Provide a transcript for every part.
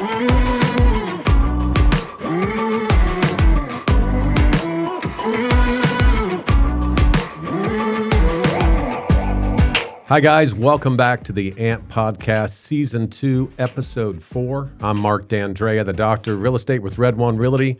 Hi, guys. Welcome back to the AMP Podcast, Season 2, Episode 4. I'm Mark Dandrea, the Doctor of Real Estate with Red One Realty.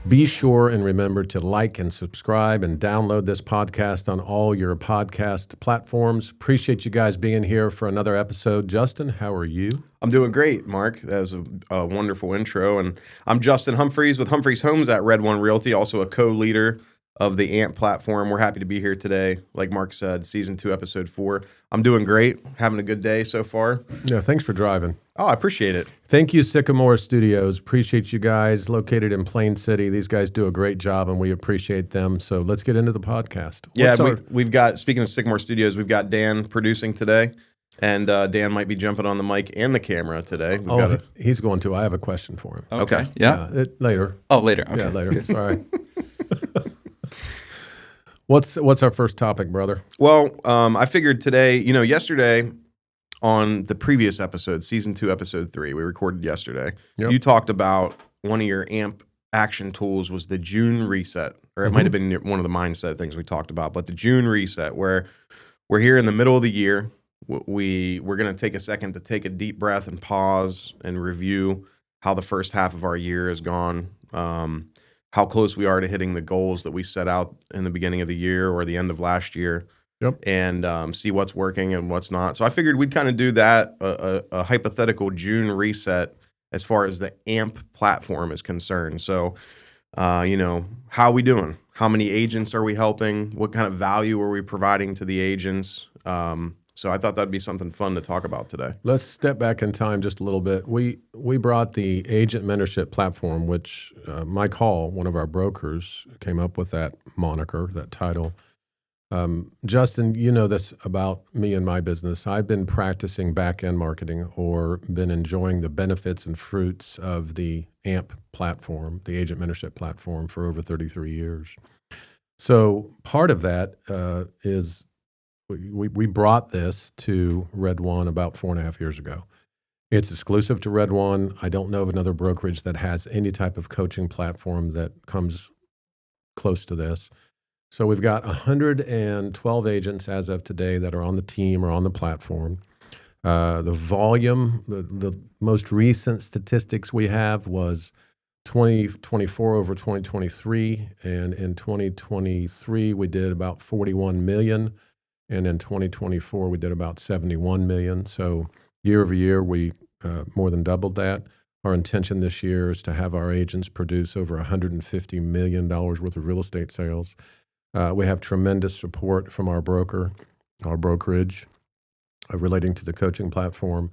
Be sure and remember to like and subscribe and download this podcast on all your podcast platforms. Appreciate you guys being here for another episode. Justin, how are you? I'm doing great, Mark. That was a wonderful intro. And I'm Justin Humphreys with Humphreys Homes at Red One Realty, also a co-leader of the AMP platform. We're happy to be here today. Like Mark said, Season 2, Episode 4. I'm doing great. Having a good day so far. Yeah, thanks for driving. Oh, I appreciate it. Thank you, Sycamore Studios. Appreciate you guys. Located in Plain City. These guys do a great job, and we appreciate them. So let's get into the podcast. We've got, speaking of Sycamore Studios, we've got Dan producing today. And Dan might be jumping on the mic and the camera today. He's going to. I have a question for him. Okay. Yeah. Later. Oh, later. Okay. Yeah, later. Sorry. What's our first topic, brother? Well, I figured today, yesterday on the previous episode, Season 2, Episode 3, we recorded yesterday. Yep. You talked about one of your AMP action tools was the June reset, or it might have been one of the mindset things we talked about, but the June reset, where we're here in the middle of the year. We're going to take a second to take a deep breath and pause and review how the first half of our year has gone, how close we are to hitting the goals that we set out in the beginning of the year or the end of last year, and see what's working and what's not. So I figured we'd kind of do that, a hypothetical June reset as far as the AMP platform is concerned. So, how are we doing? How many agents are we helping? What kind of value are we providing to the agents? So I thought that'd be something fun to talk about today. Let's step back in time just a little bit. We brought the agent mentorship platform, which Mike Hall, one of our brokers, came up with that moniker, that title. Justin, you know this about me and my business. I've been practicing back-end marketing or been enjoying the benefits and fruits of the AMP platform, the agent mentorship platform, for over 33 years. So part of that is we brought this to Red One about 4.5 years ago. It's exclusive to Red One. I don't know of another brokerage that has any type of coaching platform that comes close to this. So we've got 112 agents as of today that are on the team or on the platform. The volume, the most recent statistics we have was 2024 over 2023. And in 2023, we did about 41 million. And in 2024, we did about 71 million. So year over year, we more than doubled that. Our intention this year is to have our agents produce over $150 million worth of real estate sales. We have tremendous support from our brokerage, relating to the coaching platform.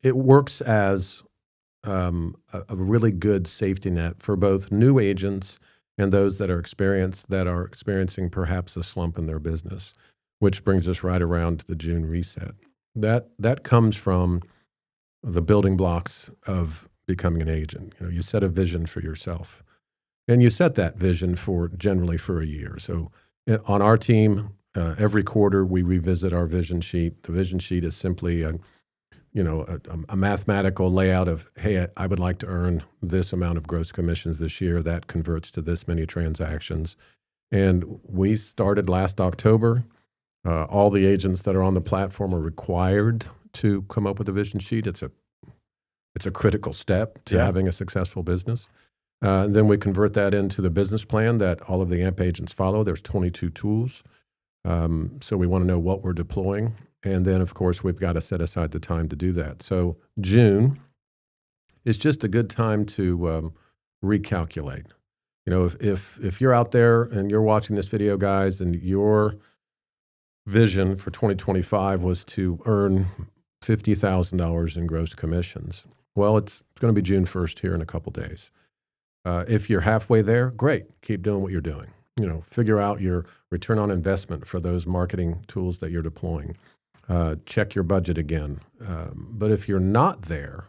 It works as a really good safety net for both new agents and those that are experiencing perhaps a slump in their business, which brings us right around to the June reset. That comes from the building blocks of becoming an agent. You set a vision for yourself. And you set that vision generally for a year. So on our team, every quarter we revisit our vision sheet. The vision sheet is simply a mathematical layout of, hey, I would like to earn this amount of gross commissions this year. That converts to this many transactions. And we started last October. All the agents that are on the platform are required to come up with a vision sheet. It's a critical step to having a successful business. And then we convert that into the business plan that all of the AMP agents follow. There's 22 tools. So we want to know what we're deploying. And then, of course, we've got to set aside the time to do that. So June is just a good time to recalculate. If you're out there and you're watching this video, guys, and your vision for 2025 was to earn $50,000 in gross commissions, well, it's going to be June 1st here in a couple days. If you're halfway there, great. Keep doing what you're doing. Figure out your return on investment for those marketing tools that you're deploying. Check your budget again. But if you're not there,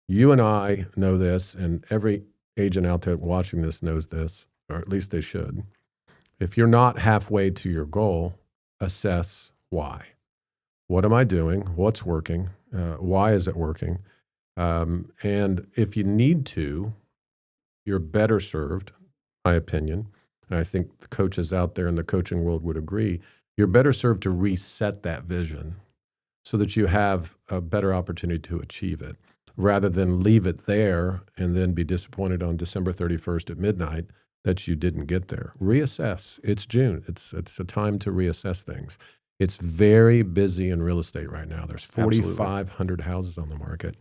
you and I know this, and every agent out there watching this knows this, or at least they should. If you're not halfway to your goal, assess why. What am I doing? What's working? Why is it working? And if you need to, you're better served, my opinion, and I think the coaches out there in the coaching world would agree, you're better served to reset that vision so that you have a better opportunity to achieve it, rather than leave it there and then be disappointed on December 31st at midnight that you didn't get there. Reassess. It's June. It's a time to reassess things. It's very busy in real estate right now. There's 4,500 houses on the market.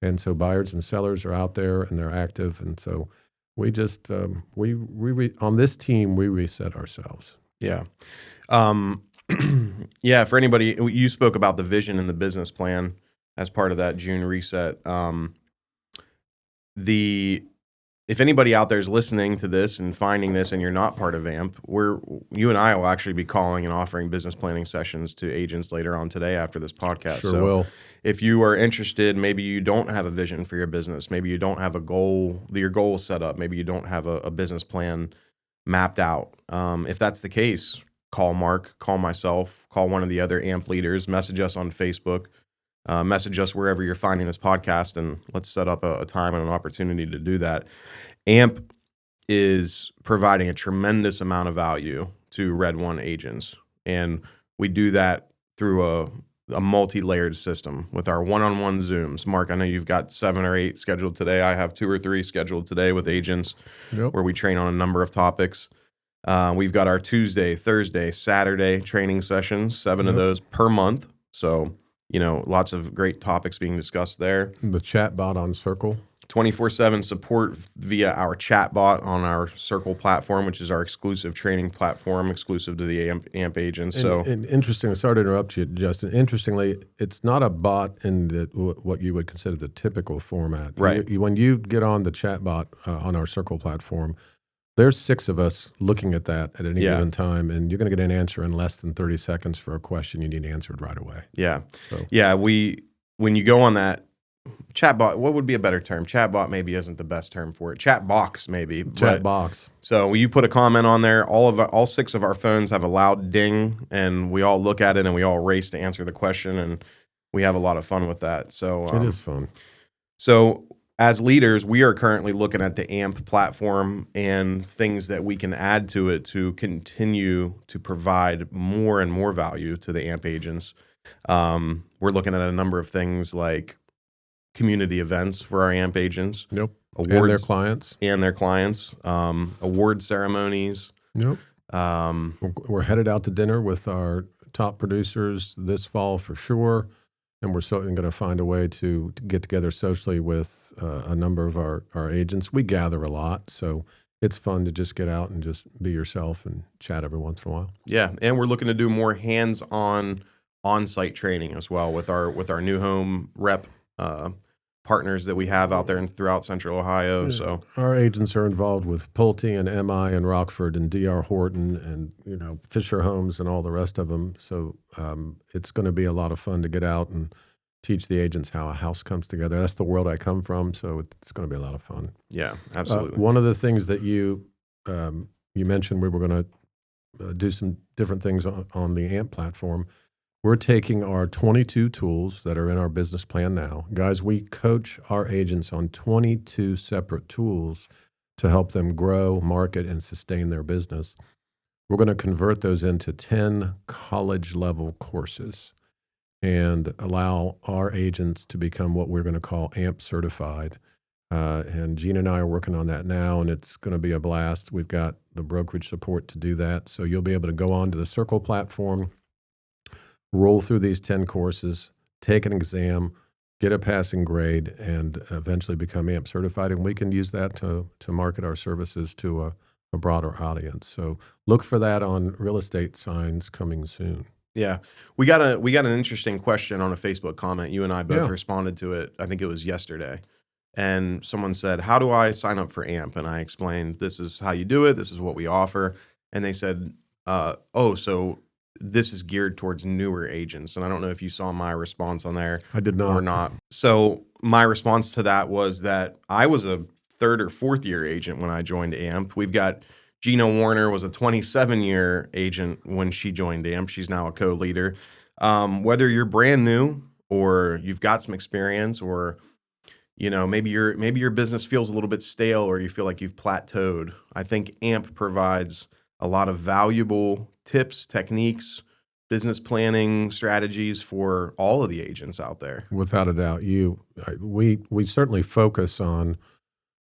And so buyers and sellers are out there and they're active. And so we just, on this team, we reset ourselves. Yeah. Yeah. For anybody, you spoke about the vision and the business plan as part of that June reset. If anybody out there is listening to this and finding this and you're not part of AMP, you and I will actually be calling and offering business planning sessions to agents later on today after this podcast. Sure will. If you are interested, maybe you don't have a vision for your business, maybe you don't have a goal, your goal is set up, maybe you don't have a business plan mapped out. If that's the case, call Mark, call myself, call one of the other AMP leaders, message us on Facebook, message us wherever you're finding this podcast, and let's set up a time and an opportunity to do that. AMP is providing a tremendous amount of value to Red One agents, and we do that through a multi-layered system with our one-on-one Zooms. Mark, I know you've got 7 or 8 scheduled today. I have 2 or 3 scheduled today with agents where we train on a number of topics. We've got our Tuesday, Thursday, Saturday training sessions, 7 of those per month. So, lots of great topics being discussed there. The chat bot on Circle. 24/7 support via our chat bot on our Circle platform, which is our exclusive training platform, exclusive to the AMP agents. And interesting, sorry to interrupt you, Justin. Interestingly, it's not a bot in what you would consider the typical format. Right. When you get on the chat bot on our Circle platform, there's 6 of us looking at that at any given time, and you're going to get an answer in less than 30 seconds for a question you need answered right away. Yeah. So. When you go on that chatbot, what would be a better term? Chatbot maybe isn't the best term for it. Chat box maybe. Chat box. So when you put a comment on there, all 6 of our phones have a loud ding, and we all look at it and we all race to answer the question, and we have a lot of fun with that. So it is fun. So as leaders, we are currently looking at the AMP platform and things that we can add to it to continue to provide more and more value to the AMP agents. We're looking at a number of things like community events for our AMP agents. Awards, and their clients. Award ceremonies. We're headed out to dinner with our top producers this fall for sure. And we're certainly going to find a way to get together socially with a number of our agents. We gather a lot, so it's fun to just get out and just be yourself and chat every once in a while. Yeah, and we're looking to do more hands-on, on-site training as well with our new home rep partners that we have out there throughout Central Ohio. Yeah. So our agents are involved with Pulte and MI and Rockford and DR Horton and Fisher Homes and all the rest of them. So it's going to be a lot of fun to get out and teach the agents how a house comes together. That's the world I come from, so it's going to be a lot of fun. Yeah, absolutely. One of the things that you mentioned, we were going to do some different things on the AMP platform. We're taking our 22 tools that are in our business plan now. Guys, we coach our agents on 22 separate tools to help them grow, market, and sustain their business. We're going to convert those into 10 college-level courses and allow our agents to become what we're going to call AMP certified. And Gene and I are working on that now, and it's going to be a blast. We've got the brokerage support to do that. So you'll be able to go on to the Circle platform, roll through these 10 courses, take an exam, get a passing grade, and eventually become AMP certified. And we can use that to market our services to a broader audience. So look for that on real estate signs coming soon. Yeah. We got an interesting question on a Facebook comment. You and I both responded to it. I think it was yesterday. And someone said, how do I sign up for AMP? And I explained, this is how you do it. This is what we offer. And they said, so this is geared towards newer agents. And I don't know if you saw my response on there. I did not. Or not. So my response to that was that I was a 3rd or 4th year agent when I joined AMP. We've got Gina Warner was a 27-year agent when she joined AMP. She's now a co-leader. Whether you're brand new or you've got some experience or maybe your business feels a little bit stale or you feel like you've plateaued. I think AMP provides a lot of valuable tips, techniques, business planning strategies for all of the agents out there. Without a doubt, we certainly focus on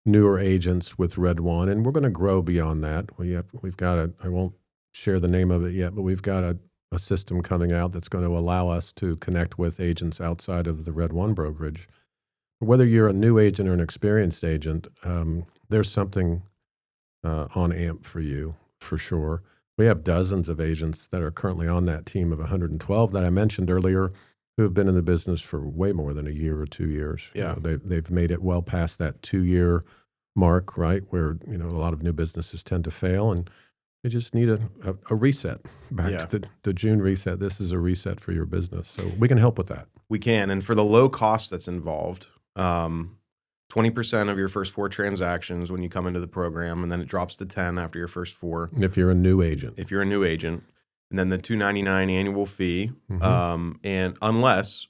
newer agents with Red One, and we're going to grow beyond that. We've got I won't share the name of it yet, but we've got a system coming out that's going to allow us to connect with agents outside of the Red One brokerage. Whether you're a new agent or an experienced agent, there's something on AMP for you, for sure. We have dozens of agents that are currently on that team of 112 that I mentioned earlier who have been in the business for way more than a year or 2 years. Yeah. They've made it well past that 2-year mark, right, where a lot of new businesses tend to fail, and you just need a reset. Back to the June reset. This is a reset for your business. So we can help with that. We can. And for the low cost that's involved, 20% of your first 4 transactions when you come into the program, and then it drops to 10 after your first 4. If you're a new agent. And then the $299 annual fee. And unless,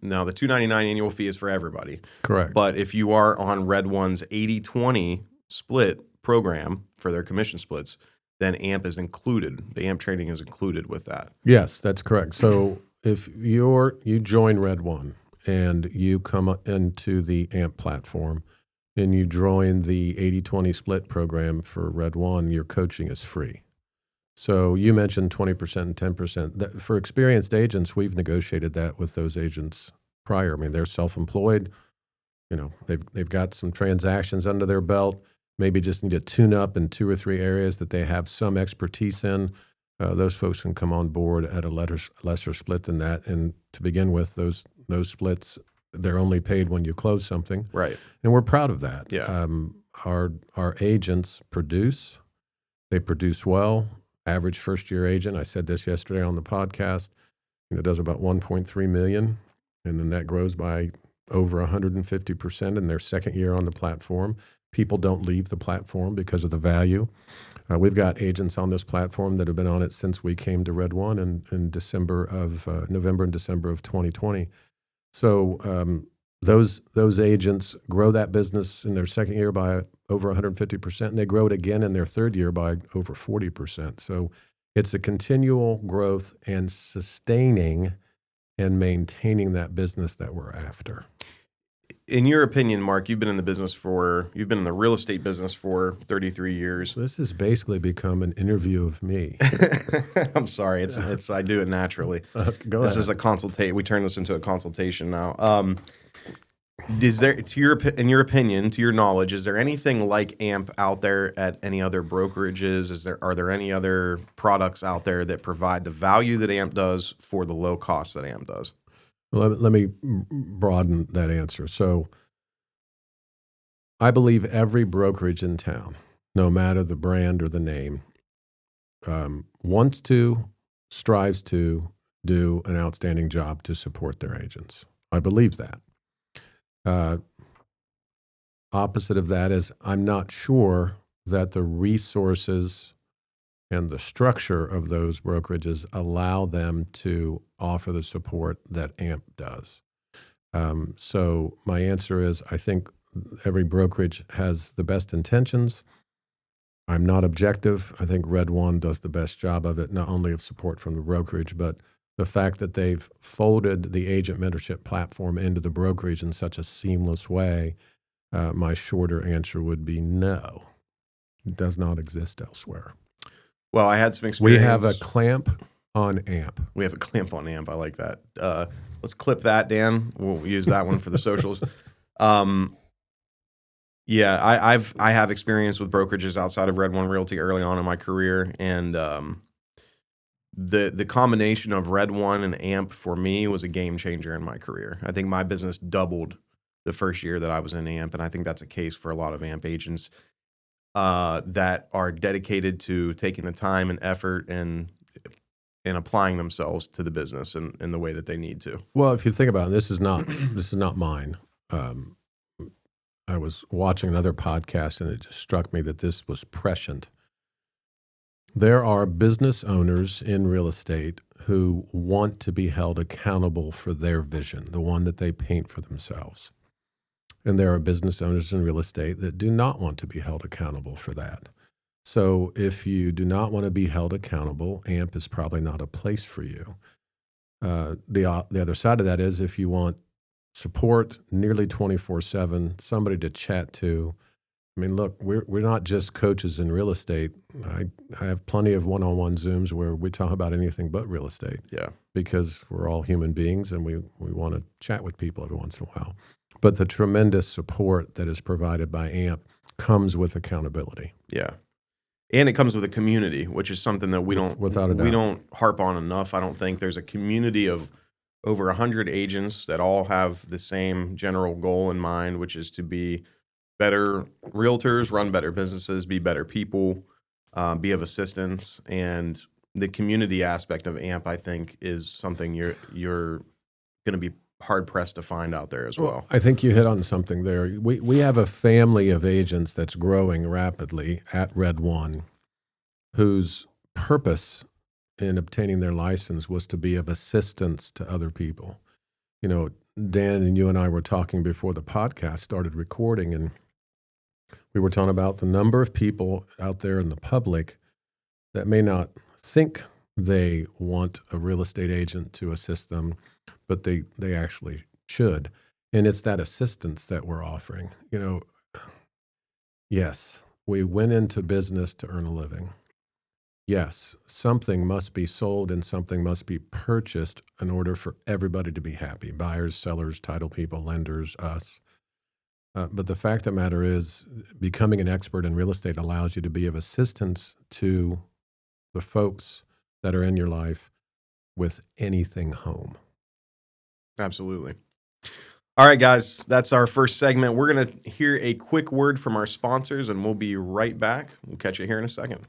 now the $299 annual fee is for everybody. Correct. But if you are on Red One's 80-20 split program for their commission splits, then AMP is included. The AMP training is included with that. Yes, that's correct. So if you join Red One and you come into the AMP platform and you join the 80-20 split program for Red One, your coaching is free. So you mentioned 20% and 10%. For experienced agents, we've negotiated that with those agents prior. I mean, they're self-employed. They've got some transactions under their belt, maybe just need to tune up in 2 or 3 areas that they have some expertise in. Those folks can come on board at a lesser split than that. And to begin with, those splits, they're only paid when you close something. Right. And we're proud of that. Yeah. Our agents produce. They produce well. Average first-year agent, I said this yesterday on the podcast, does about $1.3 million, and then that grows by over 150% in their second year on the platform. People don't leave the platform because of the value. We've got agents on this platform that have been on it since we came to Red One in November and December of 2020. So those agents grow that business in their second year by over 150%, and they grow it again in their third year by over 40%. So it's a continual growth and sustaining and maintaining that business that we're after. In your opinion, Mark, you've been in the real estate business for 33 years. This has basically become an interview of me. I'm sorry. It's I do it naturally. Go This ahead. is a consultation. We turn this into a consultation now. Is there, in your opinion, to your knowledge, is there anything like AMP out there at any other brokerages? Are there any other products out there that provide the value that AMP does for the low cost that AMP does? Let me broaden that answer. So I believe every brokerage in town, no matter the brand or the name, wants to, strives to do an outstanding job to support their agents. I believe that. Opposite of that is I'm not sure that the resources and the structure of those brokerages allow them to offer the support that AMP does. So my answer is I think every brokerage has the best intentions. I'm not objective. I think Red One does the best job of it, not only of support from the brokerage, but the fact that they've folded the agent mentorship platform into the brokerage in such a seamless way, my shorter answer would be no. It does not exist elsewhere. Well, I had some experience. We have a clamp on AMP. We have a clamp on AMP. I like that. Let's clip that, Dan. We'll use that one for the socials. Yeah, I have experience with brokerages outside of Red One Realty early on in my career, and the combination of Red One and AMP for me was a game changer in my career. I think my business doubled the first year that I was in AMP, and I think that's a case for a lot of AMP agents that are dedicated to taking the time and effort and applying themselves to the business in the way that they need to. Well, if you think about it, this is not mine. I was watching another podcast, and it just struck me that this was prescient. There are business owners in real estate who want to be held accountable for their vision, the one that they paint for themselves. And there are business owners in real estate that do not want to be held accountable for that. So if you do not want to be held accountable, AMP is probably not a place for you. The other side of that is if you want support nearly 24/7, somebody to chat to. I mean, look, we're not just coaches in real estate. I have plenty of one-on-one Zooms where we talk about anything but real estate. Yeah. Because we're all human beings and we want to chat with people every once in a while. But the tremendous support that is provided by AMP comes with accountability. Yeah. And it comes with a community, which is something that we don't harp on enough. I don't think there's a community of over 100 agents that all have the same general goal in mind, which is to be better realtors, run better businesses, be better people, be of assistance. And the community aspect of AMP, I think, is something you're going to be hard pressed to find out there as well. I think you hit on something there. We have a family of agents that's growing rapidly at Red One, whose purpose in obtaining their license was to be of assistance to other people. You know, Dan and you and I were talking before the podcast started recording, and we were talking about the number of people out there in the public that may not think they want a real estate agent to assist them, but they actually should. And it's that assistance that we're offering. You know, yes, we went into business to earn a living. Yes, something must be sold and something must be purchased in order for everybody to be happy. Buyers, sellers, title people, lenders, us. But the fact of the matter is, becoming an expert in real estate allows you to be of assistance to the folks that are in your life with anything home. Absolutely. All right, guys, that's our first segment. We're going to hear a quick word from our sponsors, and we'll be right back. We'll catch you here in a second.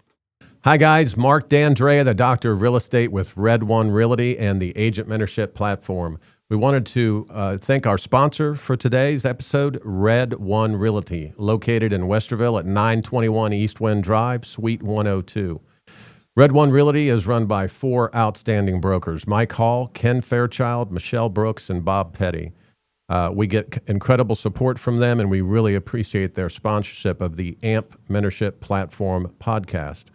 Hi, guys. Mark Dandrea, the Doctor of Real Estate with Red One Realty and the Agent Mentorship Platform. We wanted to thank our sponsor for today's episode, Red One Realty, located in Westerville at 921 East Wind Drive, Suite 102. Red One Realty is run by 4 outstanding brokers, Mike Hall, Ken Fairchild, Michelle Brooks, and Bob Petty. We get incredible support from them, and we really appreciate their sponsorship of the AMP Mentorship Platform podcast.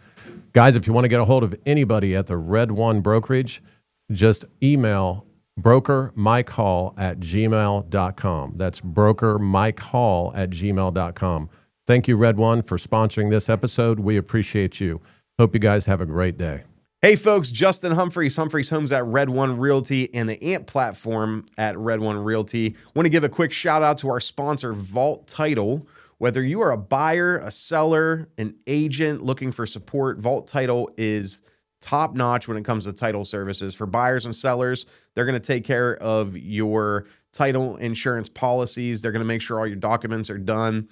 Guys, if you want to get a hold of anybody at the Red One Brokerage, just email brokermikehall@gmail.com. That's brokermikehall@gmail.com. Thank you, Red One, for sponsoring this episode. We appreciate you. Hope you guys have a great day. Hey, folks, Justin Humphreys Homes at Red One Realty and the AMP platform at Red One Realty. Want to give a quick shout out to our sponsor, Vault Title. Whether you are a buyer, a seller, an agent looking for support, Vault Title is top notch when it comes to title services. For buyers and sellers, they're going to take care of your title insurance policies. They're going to make sure all your documents are done.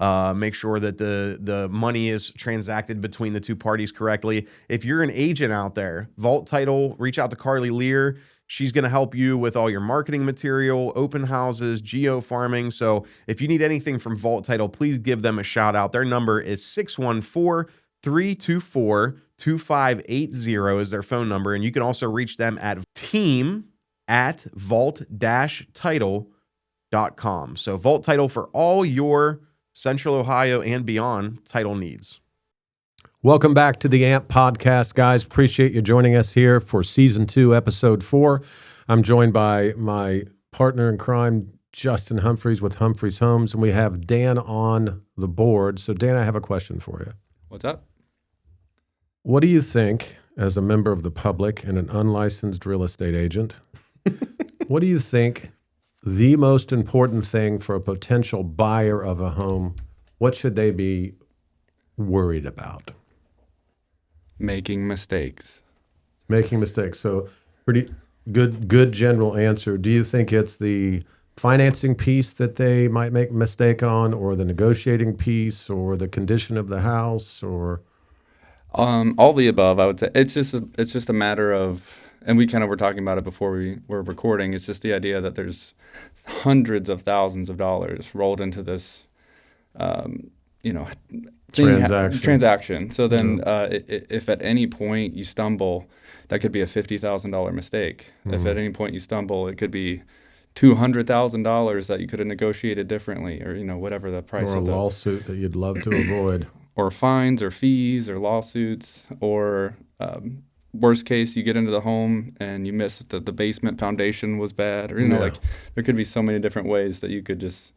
Make sure that the money is transacted between the two parties correctly. If you're an agent out there, Vault Title, reach out to Carly Lear. She's going to help you with all your marketing material, open houses, geo farming. So if you need anything from Vault Title, please give them a shout out. Their number is 614-324-2580 is their phone number. And you can also reach them at team@vault-title.com. So Vault Title for all your Central Ohio and beyond title needs. Welcome back to the AMP podcast, guys. Appreciate you joining us here for Season 2, Episode 4. I'm joined by my partner in crime, Justin Humphreys with Humphreys Homes, and we have Dan on the board. So, Dan, I have a question for you. What's up? What do you think, as a member of the public and an unlicensed real estate agent, what do you think the most important thing for a potential buyer of a home, what should they be worried about? Making mistakes. Making mistakes. So pretty good general answer. Do you think it's the financing piece that they might make a mistake on, or the negotiating piece, or the condition of the house, or? All the above, I would say. It's just a matter of, and we kind of were talking about it before we were recording, it's just the idea that there's hundreds of thousands of dollars rolled into this, transaction. So then if at any point you stumble, that could be a $50,000 mistake. Mm-hmm. If at any point you stumble, it could be $200,000 that you could have negotiated differently, or whatever the price or a of lawsuit that you'd love to avoid, or fines or fees or lawsuits, or worst case, you get into the home and you miss that the basement foundation was bad, or like there could be so many different ways that you could just.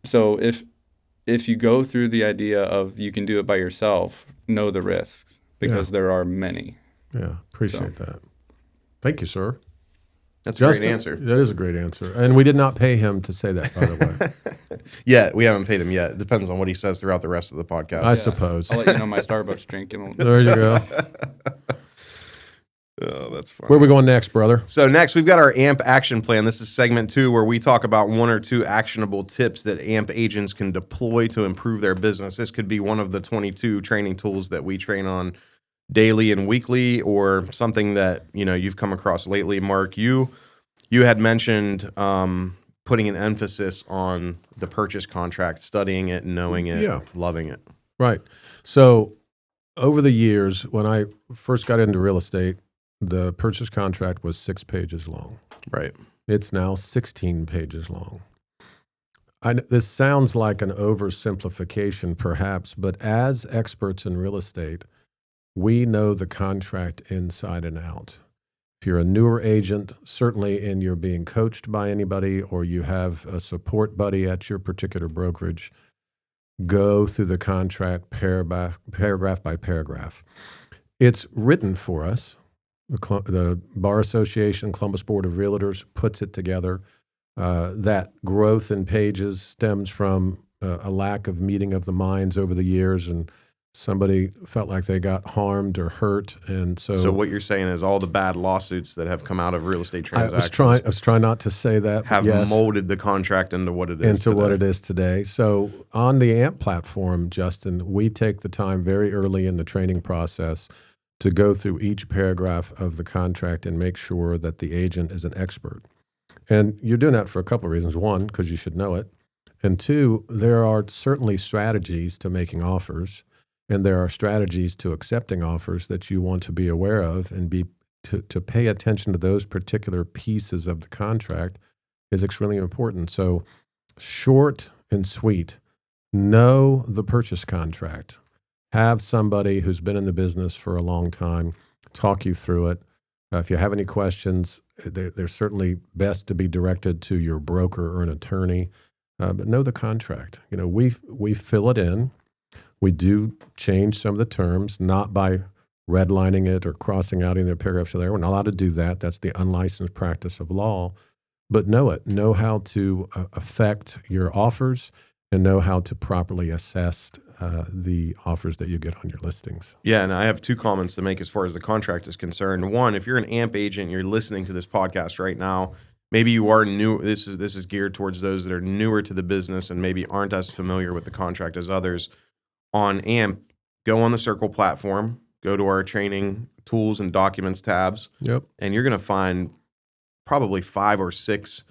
So if you go through the idea of you can do it by yourself, know the risks, because there are many. Yeah, appreciate that. Thank you, sir. That's a great answer. That is a great answer. And we did not pay him to say that, by the way. Yeah, we haven't paid him yet. It depends on what he says throughout the rest of the podcast. I suppose. I'll let you know my Starbucks drink. There you go. Oh, that's funny. Where are we going next, brother? So next, we've got our AMP action plan. This is segment 2, where we talk about 1 or 2 actionable tips that AMP agents can deploy to improve their business. This could be one of the 22 training tools that we train on daily and weekly, or something that you've come across lately. Mark, you had mentioned putting an emphasis on the purchase contract, studying it, knowing it, loving it. Right. So over the years, when I first got into real estate, the purchase contract was 6 pages long. Right. It's now 16 pages long. This sounds like an oversimplification, perhaps, but as experts in real estate, we know the contract inside and out. If you're a newer agent, certainly, and you're being coached by anybody, or you have a support buddy at your particular brokerage, go through the contract paragraph by paragraph. It's written for us. The Bar Association, Columbus Board of Realtors puts it together. That growth in pages stems from a lack of meeting of the minds over the years, and somebody felt like they got harmed or hurt, and so what you're saying is all the bad lawsuits that have come out of real estate transactions. I was trying not to say that. Have molded the contract into what it is. What it is today. So on the AMP platform, Justin, we take the time very early in the training process to go through each paragraph of the contract and make sure that the agent is an expert. And you're doing that for a couple of reasons. 1, because you should know it, and 2, there are certainly strategies to making offers. And there are strategies to accepting offers that you want to be aware of, and to pay attention to those particular pieces of the contract is extremely important. So short and sweet, know the purchase contract. Have somebody who's been in the business for a long time talk you through it. If you have any questions, they're certainly best to be directed to your broker or an attorney. But know the contract. We fill it in. We do change some of the terms, not by redlining it or crossing out any of the paragraphs there. We're not allowed to do that. That's the unlicensed practice of law. But know it. Know how to affect your offers, and know how to properly assess the offers that you get on your listings. Yeah, and I have 2 comments to make as far as the contract is concerned. 1, if you're an AMP agent, you're listening to this podcast right now, maybe you are new. This is geared towards those that are newer to the business and maybe aren't as familiar with the contract as others. On AMP, go on the Circle platform, go to our training tools and documents tabs, and you're going to find probably 5 or 6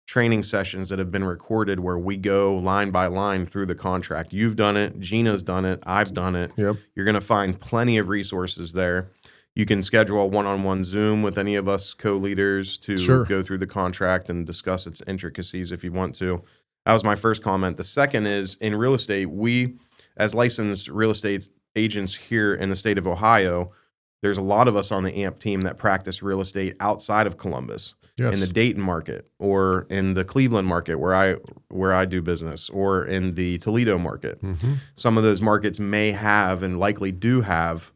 training sessions that have been recorded where we go line by line through the contract. You've done it. Gina's done it. I've done it. Yep. You're going to find plenty of resources there. You can schedule a one-on-one Zoom with any of us co-leaders to go through the contract and discuss its intricacies if you want to. That was my first comment. The second is, in real estate, we, as licensed real estate agents here in the state of Ohio, there's a lot of us on the AMP team that practice real estate outside of Columbus, in the Dayton market, or in the Cleveland market where I do business, or in the Toledo market. Mm-hmm. Some of those markets may have and likely do have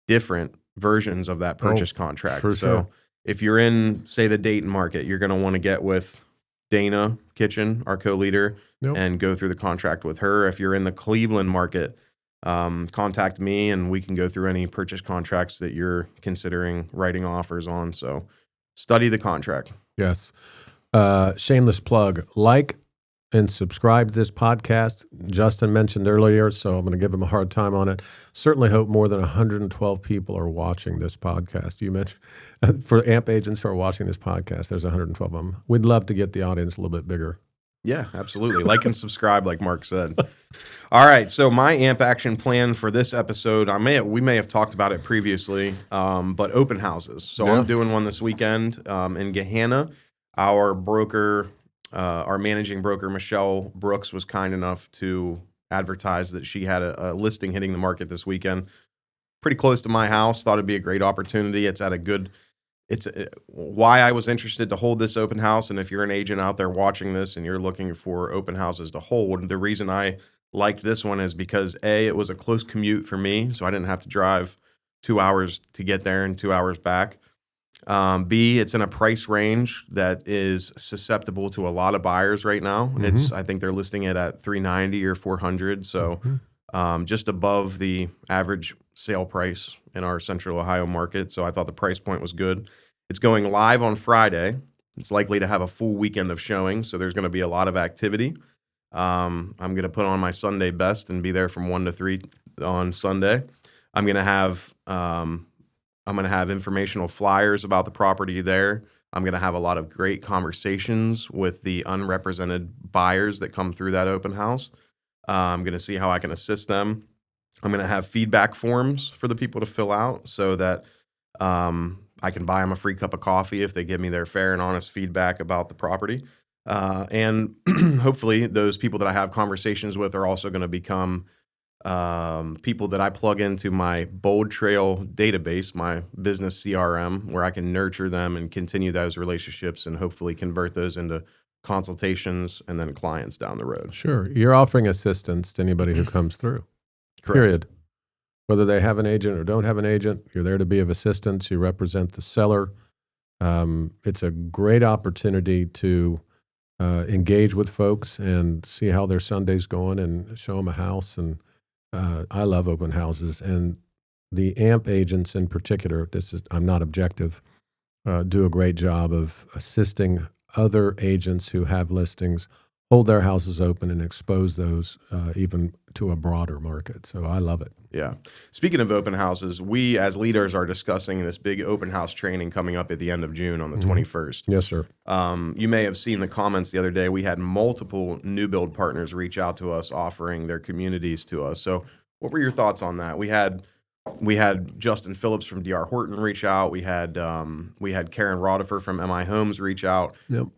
different versions of that purchase contract. So if you're in, say, the Dayton market, you're going to want to get with Dana Kitchen, our co-leader, and go through the contract with her. If you're in the Cleveland market, contact me and we can go through any purchase contracts that you're considering writing offers on. So study the contract. Yes. Shameless plug. Like and subscribe to this podcast. Justin mentioned earlier, so I'm going to give him a hard time on it. Certainly hope more than 112 people are watching this podcast. You mentioned for AMP agents who are watching this podcast, there's 112 of them. We'd love to get the audience a little bit bigger. Yeah, absolutely. Like and subscribe, like Mark said. All right, so my AMP action plan for this episode, we may have talked about it previously, but open houses. So I'm doing one this weekend in Gahanna. Our broker, our managing broker, Michelle Brooks, was kind enough to advertise that she had a listing hitting the market this weekend, pretty close to my house. Thought it'd be a great opportunity. Why I was interested to hold this open house. And if you're an agent out there watching this and you're looking for open houses to hold, the reason I liked this one is because A, it was a close commute for me, so I didn't have to drive 2 hours to get there and 2 hours back. B, it's in a price range that is susceptible to a lot of buyers right now. I think they're listing it at $390 or $400, so just above the average sale price in our Central Ohio market. So I thought the price point was good. It's going live on Friday. It's likely to have a full weekend of showings, so there's going to be a lot of activity. I'm going to put on my Sunday best and be there from 1 to 3 on Sunday. I'm going to have informational flyers about the property there. I'm going to have a lot of great conversations with the unrepresented buyers that come through that open house. I'm going to see how I can assist them. I'm going to have feedback forms for the people to fill out so that I can buy them a free cup of coffee if they give me their fair and honest feedback about the property. And hopefully those people that I have conversations with are also going to become people that I plug into my Bold Trail database, my business CRM, where I can nurture them and continue those relationships and hopefully convert those into consultations and then clients down the road. Sure. You're offering assistance to anybody who comes through. Correct. Period. Whether they have an agent or don't have an agent, you're there to be of assistance. You represent the seller. It's a great opportunity to engage with folks and see how their Sunday's going and show them a house. And I love open houses. And the AMP agents in particular, I'm not objective, do a great job of assisting other agents who have listings, hold their houses open and expose those even to a broader market. So I love it. Yeah. Speaking of open houses, we as leaders are discussing this big open house training coming up at the end of June on the 21st. Yes, sir. You may have seen the comments the other day. We had multiple new build partners reach out to us offering their communities to us. So what were your thoughts on that? We had Justin Phillips from DR Horton reach out. We had Karen Rodifer from MI Homes reach out. Yep.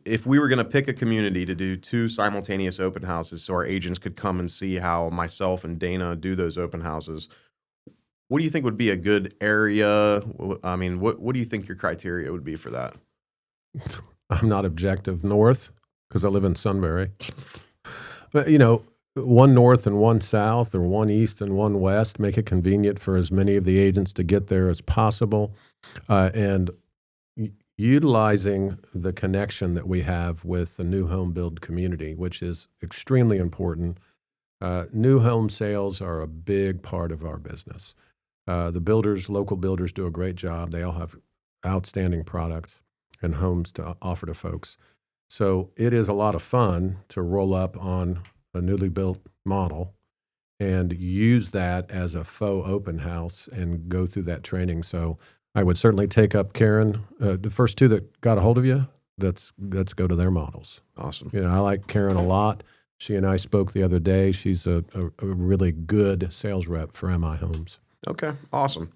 If we were going to pick a community to do 2 simultaneous open houses so our agents could come and see how myself and Dana do those open houses, what do you think would be a good area? I mean, what do you think your criteria would be for that? I'm not objective. North, because I live in Sunbury. But, one north and one south, or one east and one west, make it convenient for as many of the agents to get there as possible. And utilizing the connection that we have with the new home build community, which is extremely important. New home sales are a big part of our business. The builders, local builders, do a great job. They all have outstanding products and homes to offer to folks. So it is a lot of fun to roll up on a newly built model and use that as a faux open house and go through that training. So I would certainly take up Karen. The first 2 that got a hold of you, let's go to their models. Awesome. I like Karen a lot. She and I spoke the other day. She's a really good sales rep for MI Homes. Okay, awesome.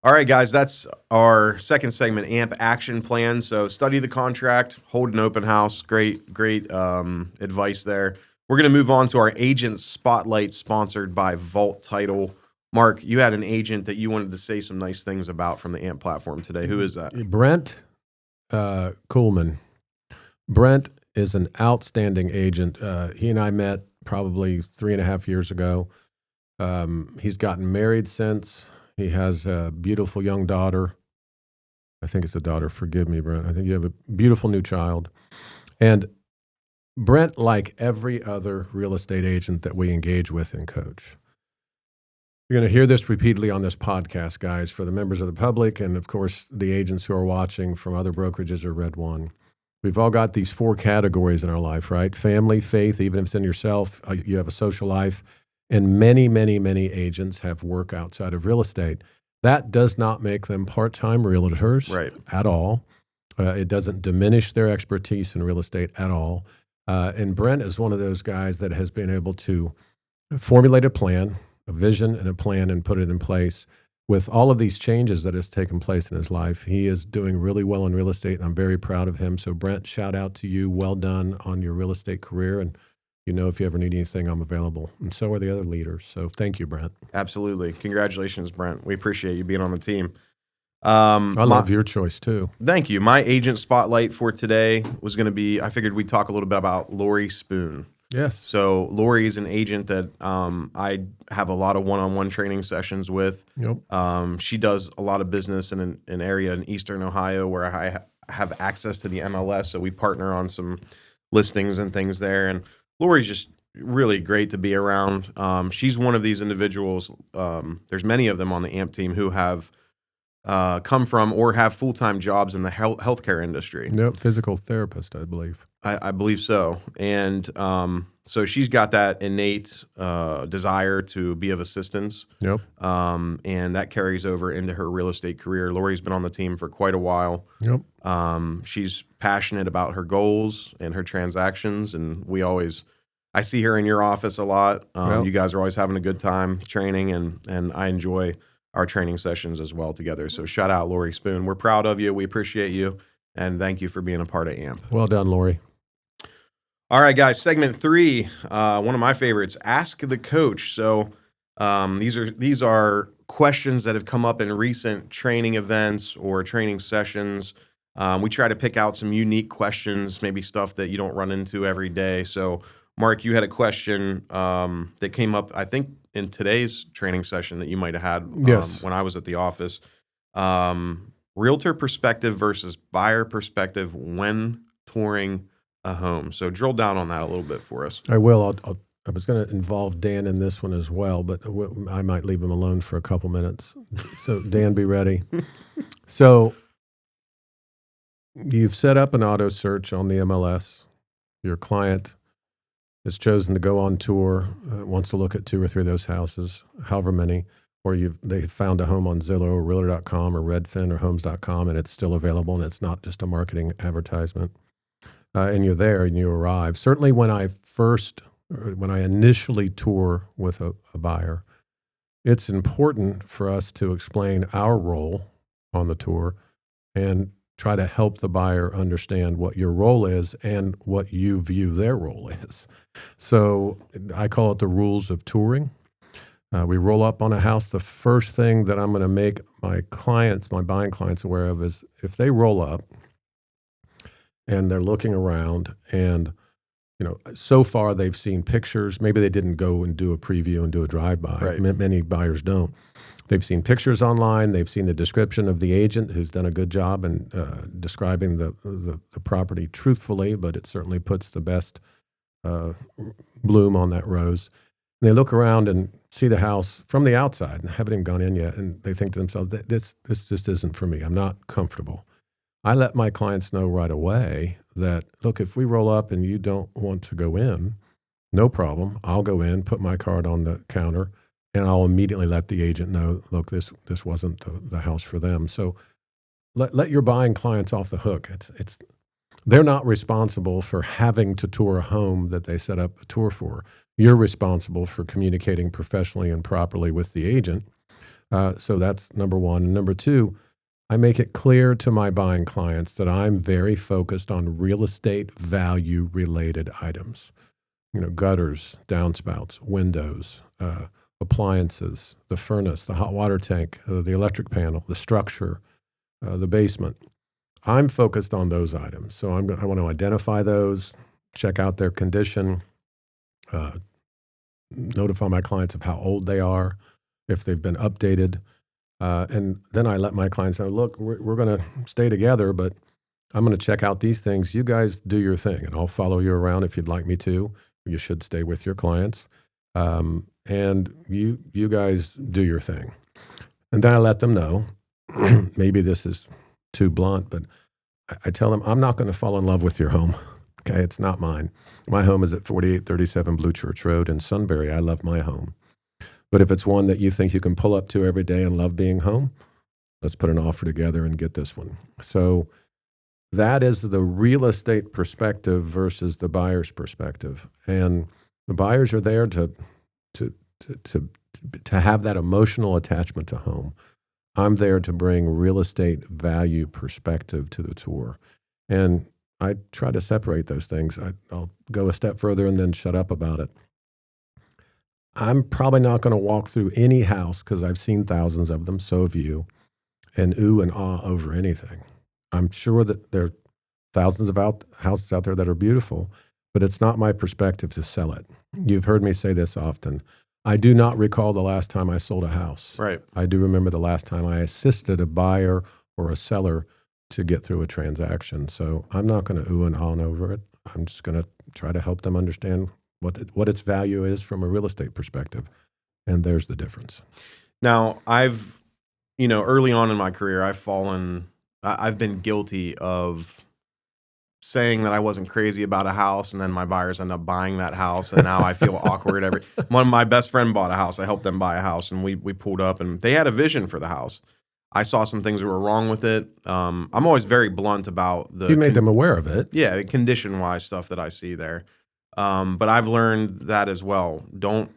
All right, guys, that's our second segment, AMP action plan. So study the contract, hold an open house. Great advice there. We're going to move on to our agent spotlight sponsored by Vault Title. Mark, you had an agent that you wanted to say some nice things about from the AMP platform today. Who is that? Brent Kuhlman. Brent is an outstanding agent. He and I met probably 3.5 years ago. He's gotten married since. He has a beautiful young daughter. I think it's a daughter. Forgive me, Brent. I think you have a beautiful new child. And Brent, like every other real estate agent that we engage with and coach, you're going to hear this repeatedly on this podcast, guys, for the members of the public and, of course, the agents who are watching from other brokerages or Red One. We've all got these 4 categories in our life, right? Family, faith, even if it's in yourself, you have a social life. And many, many, many agents have work outside of real estate. That does not make them part-time realtors at all. It doesn't diminish their expertise in real estate at all. And Brent is one of those guys that has been able to formulate a plan, a vision and a plan, and put it in place with all of these changes that has taken place in his life, he is doing really well in real estate, and I'm very proud of him. So, Brent, shout out to you. Well done on your real estate career. And if you ever need anything, I'm available. And so are the other leaders. So thank you, Brent. Absolutely. Congratulations, Brent. We appreciate you being on the team. I love your choice, too. Thank you. My agent spotlight for today was going to be, I figured we'd talk a little bit about Lori Spoon. Yes. So Lori is an agent that I have a lot of one-on-one training sessions with. Yep. She does a lot of business in an area in Eastern Ohio where I have access to the MLS, so we partner on some listings and things there. And Lori's just really great to be around. She's one of these individuals. There's many of them on the AMP team who have come from or have full-time jobs in the healthcare industry. Yep, physical therapist, I believe. I believe so. And so she's got that innate desire to be of assistance. Yep. And that carries over into her real estate career. Lori's been on the team for quite a while. Yep. She's passionate about her goals and her transactions. And I see her in your office a lot. Yep. You guys are always having a good time training, and I enjoy our training sessions as well together. So shout out Lori Spoon. We're proud of you. We appreciate you. And thank you for being a part of AMP. Well done, Lori. All right, guys, segment 3, one of my favorites, Ask the Coach. So these are questions that have come up in recent training events or training sessions. We try to pick out some unique questions, maybe stuff that you don't run into every day. So, Mark, you had a question that came up, I think, in today's training session that you might have had Yes. when I was at the office. Realtor perspective versus buyer perspective when touring a home. So drill down on that a little bit for us. I will. I was going to involve Dan in this one as well, but I might leave him alone for a couple minutes. So Dan, be ready. So you've set up an auto search on the MLS. Your client has chosen to go on tour, wants to look at 2 or 3 of those houses, however many, or they found a home on Zillow or Realtor.com or Redfin or Homes.com, and it's still available, and it's not just a marketing advertisement. And you're there and you arrive. Certainly when I initially tour with a buyer, it's important for us to explain our role on the tour and try to help the buyer understand what your role is and what you view their role is. So I call it the rules of touring. We roll up on a house. The first thing that I'm going to make my buying clients aware of is if they roll up and they're looking around and, so far they've seen pictures. Maybe they didn't go and do a preview and do a drive-by. Right. Many buyers don't. They've seen pictures online. They've seen the description of the agent who's done a good job in describing the property truthfully, but it certainly puts the best bloom on that rose. And they look around and see the house from the outside and haven't even gone in yet, and they think to themselves, this just isn't for me. I'm not comfortable. I let my clients know right away that, look, if we roll up and you don't want to go in, no problem. I'll go in, put my card on the counter, and I'll immediately let the agent know, look, this wasn't the house for them. So let your buying clients off the hook. They're not responsible for having to tour a home that they set up a tour for. You're responsible for communicating professionally and properly with the agent. So that's number one. And number two, I make it clear to my buying clients that I'm very focused on real estate value related items. Gutters, downspouts, windows, appliances, the furnace, the hot water tank, the electric panel, the structure, the basement. I'm focused on those items. So I want to identify those, check out their condition, notify my clients of how old they are, if they've been updated. And then I let my clients know, look, we're going to stay together, but I'm going to check out these things. You guys do your thing, and I'll follow you around if you'd like me to. You should stay with your clients. And you guys do your thing. And then I let them know, maybe this is too blunt, but I tell them, I'm not going to fall in love with your home. Okay, it's not mine. My home is at 4837 Blue Church Road in Sunbury. I love my home. But if it's one that you think you can pull up to every day and love being home, let's put an offer together and get this one. So that is the real estate perspective versus the buyer's perspective. And the buyers are there to have that emotional attachment to home. I'm there to bring real estate value perspective to the tour. And I try to separate those things. I'll go a step further and then shut up about it. I'm probably not going to walk through any house, because I've seen thousands of them, so have you, and ooh and ah over anything. I'm sure that there are thousands of houses out there that are beautiful, but it's not my perspective to sell it. You've heard me say this often. I do not recall the last time I sold a house. Right. I do remember the last time I assisted a buyer or a seller to get through a transaction. So I'm not going to ooh and ah over it. I'm just going to try to help them understand what its value is from a real estate perspective. And there's the difference. Now, I've, early on in my career, I've been guilty of saying that I wasn't crazy about a house, and then my buyers end up buying that house, and now I feel awkward. One of my best friend bought a house. I helped them buy a house, and we pulled up, and they had a vision for the house. I saw some things that were wrong with it. I'm always very blunt about You made them aware of it. Yeah, the condition-wise stuff that I see there. But I've learned that as well. Don't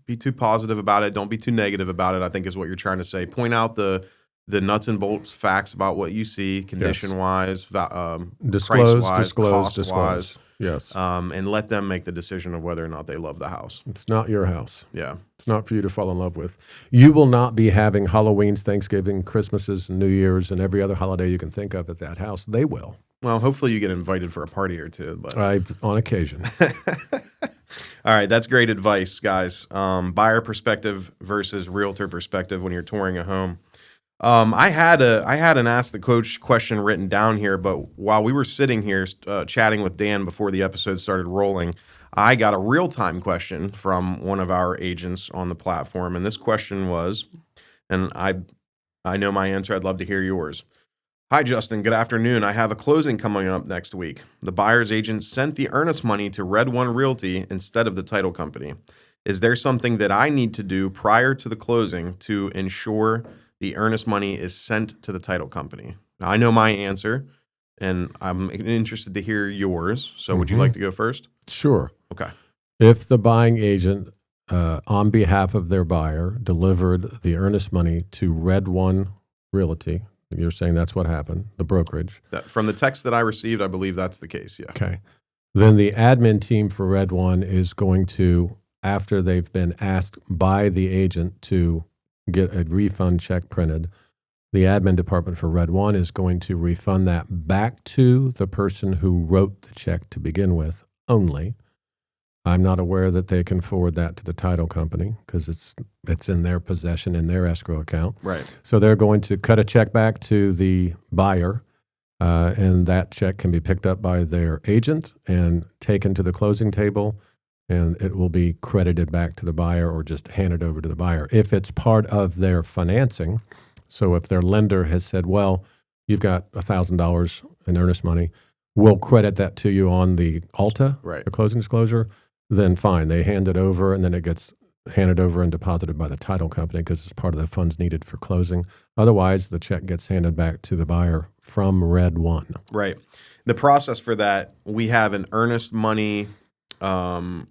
be too positive about it. Don't be too negative about it, I think is what you're trying to say. Point out the nuts and bolts facts about what you see, condition-wise, price-wise, cost-wise. Yes. And let them make the decision of whether or not they love the house. It's not your house. Yeah. It's not for you to fall in love with. You will not be having Halloweens, Thanksgiving, Christmases, New Year's, and every other holiday you can think of at that house. They will. Well, hopefully you get invited for a party or two. But on occasion. All right, that's great advice, guys. Buyer perspective versus realtor perspective when you're touring a home. I had an Ask the Coach question written down here, but while we were sitting here chatting with Dan before the episode started rolling, I got a real-time question from one of our agents on the platform, and this question was, and I know my answer, I'd love to hear yours. Hi, Justin. Good afternoon. I have a closing coming up next week. The buyer's agent sent the earnest money to Red One Realty instead of the title company. Is there something that I need to do prior to the closing to ensure the earnest money is sent to the title company? Now, I know my answer, and I'm interested to hear yours. So would you like to go first? Sure. Okay. If the buying agent, on behalf of their buyer, delivered the earnest money to Red One Realty, you're saying that's what happened, the brokerage. From the text that I received, I believe that's the case, yeah. Okay. Then the admin team for Red One is going to, after they've been asked by the agent to get a refund check printed, the admin department for Red One is going to refund that back to the person who wrote the check to begin with only. I'm not aware that they can forward that to the title company because it's in their possession, in their escrow account. Right. So they're going to cut a check back to the buyer, and that check can be picked up by their agent and taken to the closing table, and it will be credited back to the buyer or just handed over to the buyer. If it's part of their financing, so if their lender has said, well, you've got $1,000 in earnest money, we'll credit that to you on the ALTA, right, the closing disclosure, then fine. They hand it over, and then it gets handed over and deposited by the title company because it's part of the funds needed for closing. Otherwise, the check gets handed back to the buyer from Red One. Right. The process for that, we have an earnest money release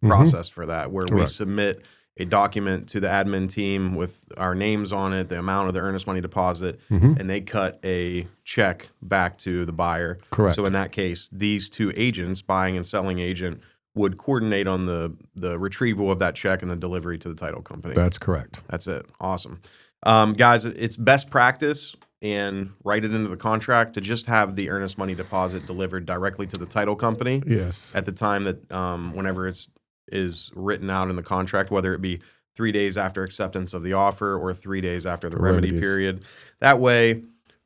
process for that, where we submit a document to the admin team with our names on it, the amount of the earnest money deposit, and they cut a check back to the buyer. Correct. So in that case, these two agents, buying and selling agent, would coordinate on the retrieval of that check and the delivery to the title company. That's correct. That's it. Awesome. Guys, it's best practice, and write it into the contract, to just have the earnest money deposit delivered directly to the title company. Yes. At the time that whenever it's is written out in the contract, whether it be 3 days after acceptance of the offer or 3 days after the remedy period. That way,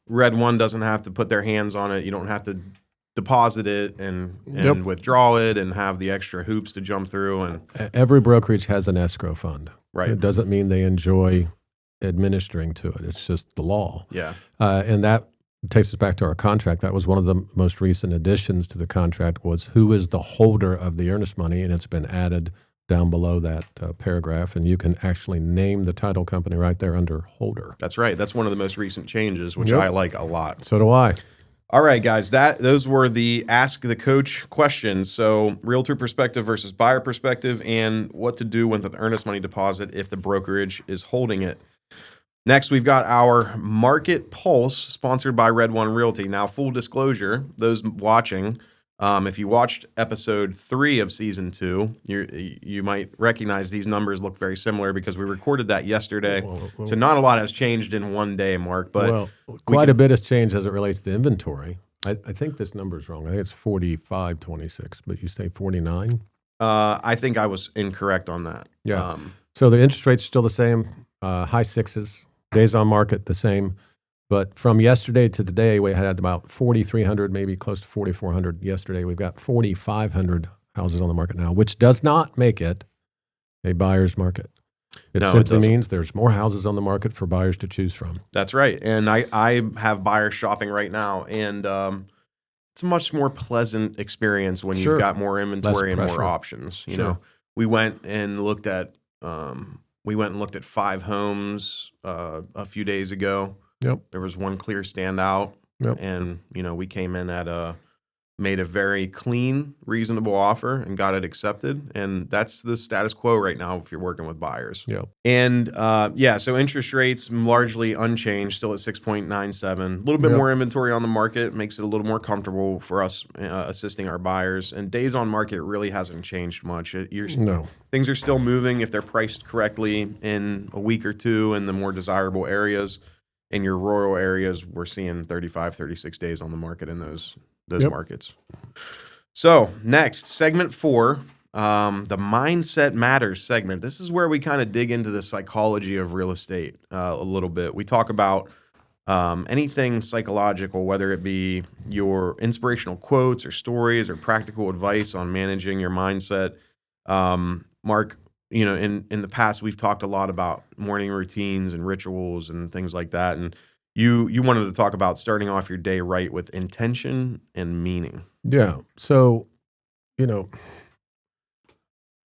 Red One doesn't have to put their hands on it. You don't have to deposit it and withdraw it and have the extra hoops to jump through. And every brokerage has an escrow fund. Right. It doesn't mean they enjoy administering to it. It's just the law. Yeah. And that takes us back to our contract. That was one of the most recent additions to the contract, was who is the holder of the earnest money, and it's been added down below that paragraph, and you can actually name the title company right there under holder. That's right. That's one of the most recent changes, which I like a lot. So do I. All right, guys, those were the Ask the Coach questions. So realtor perspective versus buyer perspective, and what to do with an earnest money deposit if the brokerage is holding it. Next, we've got our Market Pulse, sponsored by Red One Realty. Now, full disclosure, those watching, if you watched episode 3 of season 2, you might recognize these numbers look very similar because we recorded that yesterday. So not a lot has changed in one day, Mark. But quite a bit has changed as it relates to inventory. I think this number is wrong. I think it's 45.26, but you say 49? I think I was incorrect on that. Yeah. So the interest rate's still the same, high sixes. Days on market, the same. But from yesterday to today, we had about 4,300, maybe close to 4,400 yesterday. We've got 4,500 houses on the market now, which does not make it a buyer's market. It simply means there's more houses on the market for buyers to choose from. That's right. And I have buyers shopping right now, and it's a much more pleasant experience when you've got more inventory and more options. You know, we went and looked at 5 homes a few days ago. Yep. There was one clear standout, and we came in made a very clean, reasonable offer and got it accepted. And that's the status quo right now if you're working with buyers. Yep. And so interest rates largely unchanged, still at 6.97. A little bit more inventory on the market makes it a little more comfortable for us assisting our buyers. And days on market really hasn't changed much. Things are still moving if they're priced correctly in a week or two in the more desirable areas. In your rural areas, we're seeing 35, 36 days on the market in those markets. So next, segment 4, the Mindset Matters segment. This is where we kind of dig into the psychology of real estate a little bit. We talk about anything psychological, whether it be your inspirational quotes or stories or practical advice on managing your mindset. Mark, in the past, we've talked a lot about morning routines and rituals and things like that. And you wanted to talk about starting off your day right with intention and meaning. Yeah. So,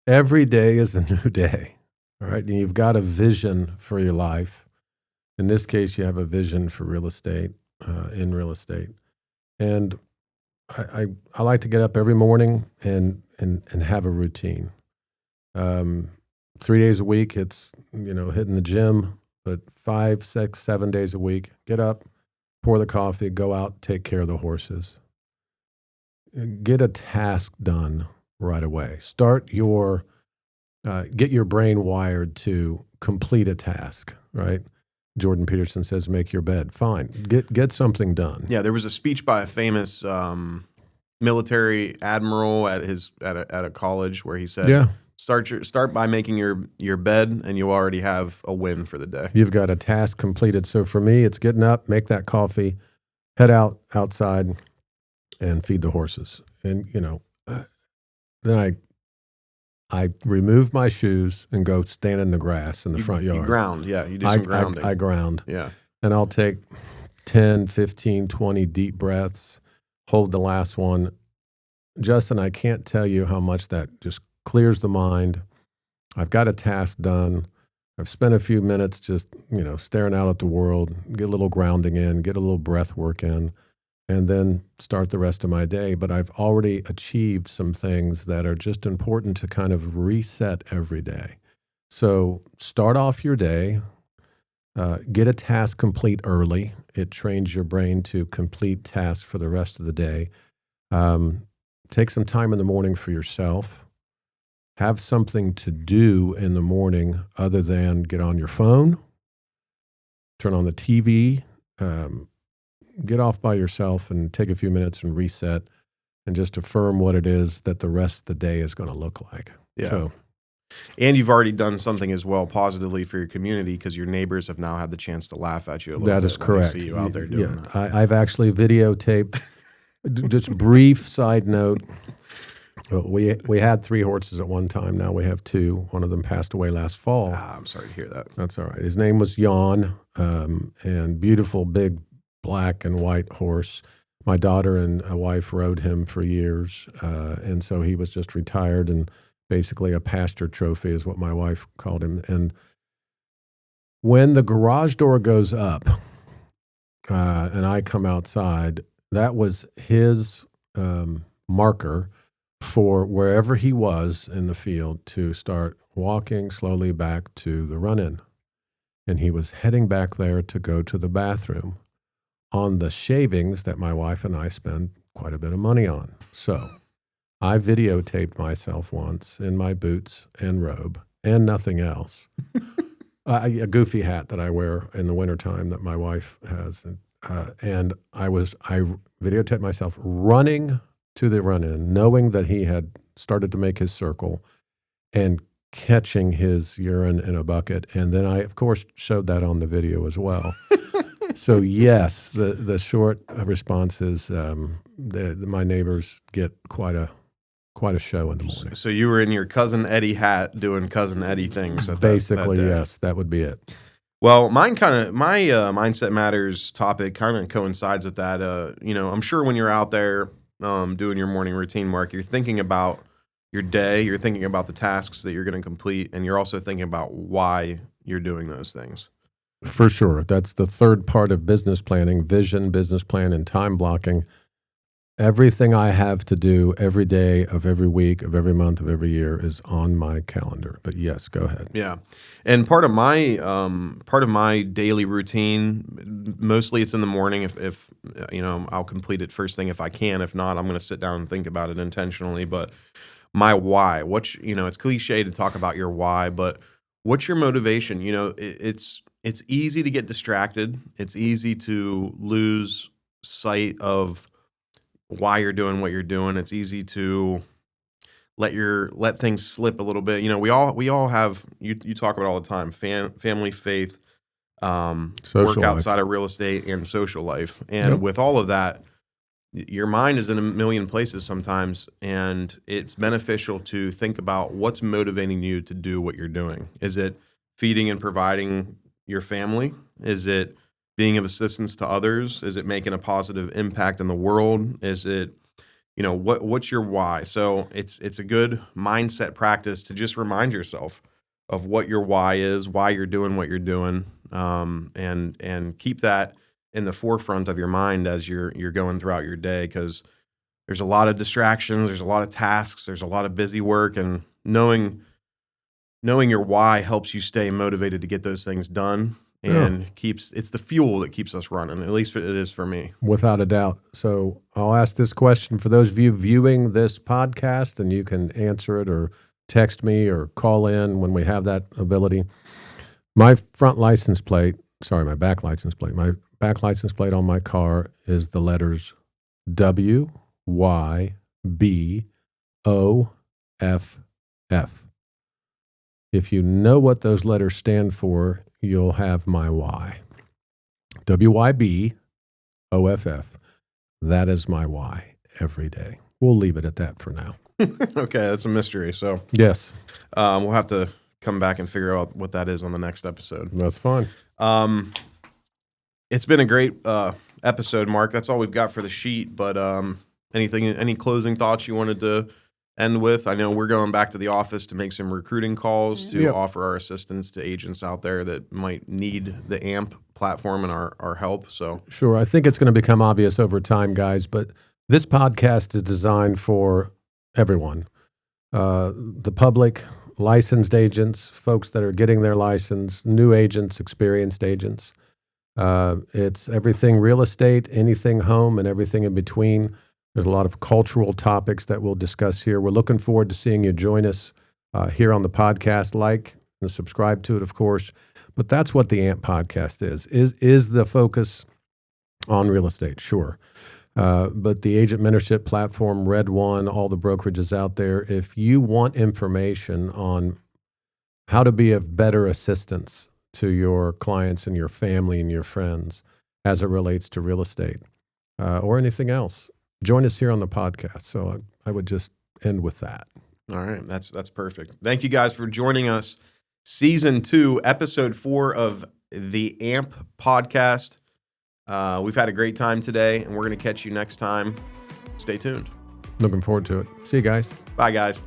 every day is a new day. All right. And you've got a vision for your life. In this case, you have a vision for real estate, in real estate. And I like to get up every morning and have a routine. 3 days a week, it's, hitting the gym, but 5, 6, 7 days a week, get up, pour the coffee, go out, take care of the horses. Get a task done right away. Get your brain wired to complete a task, right? Jordan Peterson says, make your bed. Fine. Get something done. Yeah, there was a speech by a famous military admiral at a college where he said, Start by making your bed, and you already have a win for the day. You've got a task completed. So for me, it's getting up, make that coffee, head outside, and feed the horses. And then I remove my shoes and go stand in the grass in the front yard. You ground, yeah. You do some grounding. I ground. Yeah. And I'll take 10, 15, 20 deep breaths, hold the last one. Justin, I can't tell you how much that just clears the mind. I've got a task done. I've spent a few minutes just, staring out at the world, get a little grounding in, get a little breath work in, and then start the rest of my day. But I've already achieved some things that are just important to kind of reset every day. So start off your day, get a task complete early. It trains your brain to complete tasks for the rest of the day. Take some time in the morning for yourself. Have something to do in the morning other than get on your phone, turn on the TV, get off by yourself and take a few minutes and reset and just affirm what it is that the rest of the day is going to look like. Yeah. And you've already done something as well positively for your community because your neighbors have now had the chance to laugh at you a little bit. That is correct. When they see you out there doing that. I've actually videotaped, just brief side note. We had 3 horses at one time. Now we have 2. One of them passed away last fall. I'm sorry to hear that. That's all right. His name was Jan, and beautiful, big, black and white horse. My daughter and a wife rode him for years, and so he was just retired and basically a pasture trophy is what my wife called him. And when the garage door goes up and I come outside, that was his marker for wherever he was in the field to start walking slowly back to the run-in. And he was heading back there to go to the bathroom on the shavings that my wife and I spend quite a bit of money on. So I videotaped myself once in my boots and robe and nothing else. A goofy hat that I wear in the wintertime that my wife has. And I videotaped myself running to the run-in, knowing that he had started to make his circle and catching his urine in a bucket. And then I, of course, showed that on the video as well. So yes, the short response is my neighbors get quite a show in the morning. So you were in your Cousin Eddie hat doing Cousin Eddie things. Basically, yes, that would be it. Well, my Mindset Matters topic kind of coincides with that. I'm sure when you're out there doing your morning routine, Mark, you're thinking about your day, you're thinking about the tasks that you're going to complete, and you're also thinking about why you're doing those things. For sure. That's the third part of business planning: vision, business plan, and time blocking. Everything I have to do every day of every week of every month of every year is on my calendar. But yes, go ahead. Yeah, and part of my daily routine, mostly it's in the morning. If I'll complete it first thing if I can. If not, I'm going to sit down and think about it intentionally. But my why, it's cliche to talk about your why, but what's your motivation? It's easy to get distracted. It's easy to lose sight of why you're doing what you're doing. It's easy to let things slip a little bit. We all have, you talk about all the time, family, faith, work outside of real estate, and social life. And with all of that, your mind is in a million places sometimes, and it's beneficial to think about what's motivating you to do what you're doing. Is it feeding and providing your family? Is it being of assistance to others? Is it making a positive impact in the world? Is it, what's your why? So it's a good mindset practice to just remind yourself of what your why is, why you're doing what you're doing, and keep that in the forefront of your mind as you're going throughout your day, because there's a lot of distractions, there's a lot of tasks, there's a lot of busy work, and knowing your why helps you stay motivated to get those things done. And it's the fuel that keeps us running. At least it is for me. Without a doubt. So I'll ask this question for those of you viewing this podcast, and you can answer it or text me or call in when we have that ability. My back license plate on my car is the letters WYBOFF. If you know what those letters stand for, you'll have my why. WYBOFF. That is my why every day. We'll leave it at that for now. Okay, that's a mystery. So yes, we'll have to come back and figure out what that is on the next episode. That's fine. It's been a great episode, Mark. That's all we've got for the sheet. But any closing thoughts you wanted to end with? I know we're going back to the office to make some recruiting calls to offer our assistance to agents out there that might need the AMP platform and our help. So sure. I think it's going to become obvious over time, guys, but this podcast is designed for everyone. The public, licensed agents, folks that are getting their license, new agents, experienced agents. It's everything real estate, anything home, and everything in between. There's a lot of cultural topics that we'll discuss here. We're looking forward to seeing you join us here on the podcast. Like and subscribe to it, of course. But that's what the AMP podcast is the focus on real estate, sure. But the agent mentorship platform, Red One, all the brokerages out there, if you want information on how to be of better assistance to your clients and your family and your friends as it relates to real estate or anything else, join us here on the podcast. So I would just end with that. All right. That's perfect. Thank you guys for joining us. Season 2, episode 4 of the AMP podcast. We've had a great time today, and we're going to catch you next time. Stay tuned. Looking forward to it. See you guys. Bye, guys.